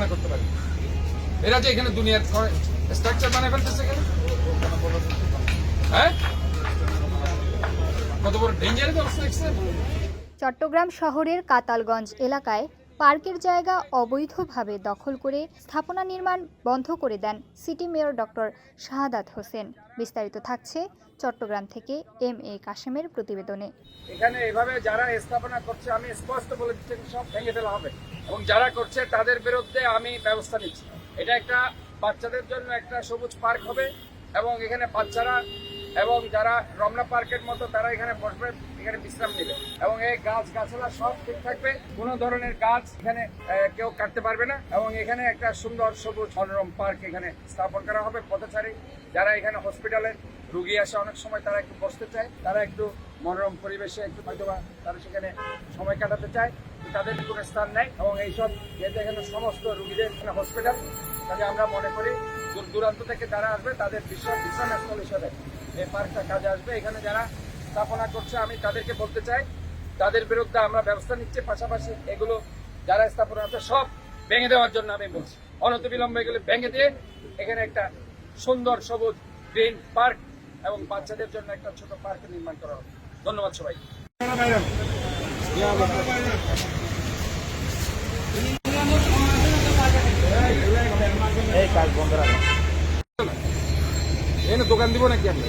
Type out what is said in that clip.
স্থাপনা করতে পারে। এরা যে এখানে দুনিয়ার স্ট্রাকচার বানায় ফেলতেছে এখানে, হ্যাঁ, কত বড় ডেঞ্জারাস অবস্থা দেখছেন। চট্টগ্রাম শহরের কাতালগঞ্জ এলাকায় পার্কের জায়গা অবৈধভাবে দখল করে স্থাপনা নির্মাণ বন্ধ করে দেন city mayor doctor Shahadat Hossain. বিস্তারিত থাকছে চট্টগ্রাম থেকে MA কাশেমের প্রতিবেদনে। এখানে এভাবে যারা স্থাপনা করছে আমি স্পষ্ট বলে দিচ্ছি সব ভেঙে ফেলা হবে এবং যারা করছে তাদের বিরুদ্ধে আমি ব্যবস্থা নিচ্ছি। এটা একটা বাচ্চাদের জন্য একটা সবুজ পার্ক হবে এবং এখানে বাচ্চারা এবং যারা রমনা পার্কের মতো তারা এখানে বসবে, এখানে বিশ্রাম নেবে এবং এই গাছ গাছলা সব ঠিক থাকবে। কোনো ধরনের গাছ এখানে কেউ কাটতে পারবে না এবং এখানে একটা সুন্দর সবুজ মনোরম পার্ক এখানে স্থাপন করা হবে। পথচারী যারা এখানে হসপিটালের রুগী আসে অনেক সময় তারা একটু বসতে চায়, তারা একটু মনোরম পরিবেশে একটু হয়তোবা তারা সেখানে সময় কাটাতে চায়, তাদের কোনো স্থান নেই এবং এইসব যেহেতু এখানে সমস্ত রুগীদের এখানে হসপিটাল, তাহলে আমরা মনে করি দূর দূরান্ত থেকে যারা আসবে তাদের বিশ্রামস্থল হিসেবে এই পার্কটা কাজে আসবে। এখানে যারা স্থাপনা করছে আমি তাদেরকে বলতে চাই তাদের বিরুদ্ধে আমরা ব্যবস্থা নিচ্ছি। পাশাপাশি এগুলো যারা স্থাপনা আছে সব ভেঙে দেওয়ার জন্য আমি বলছি, অনতিবিলম্বে এগুলো ভেঙে দিয়ে এখানে একটা সুন্দর সবুজ গ্রিন পার্ক এবং বাচ্চাদের জন্য একটা ছোট পার্ক নির্মাণ করা হবে। ধন্যবাদ সবাই। এই কাজ বন্ধ রাখো, এখানে দোকান দিব নাকি আমরা?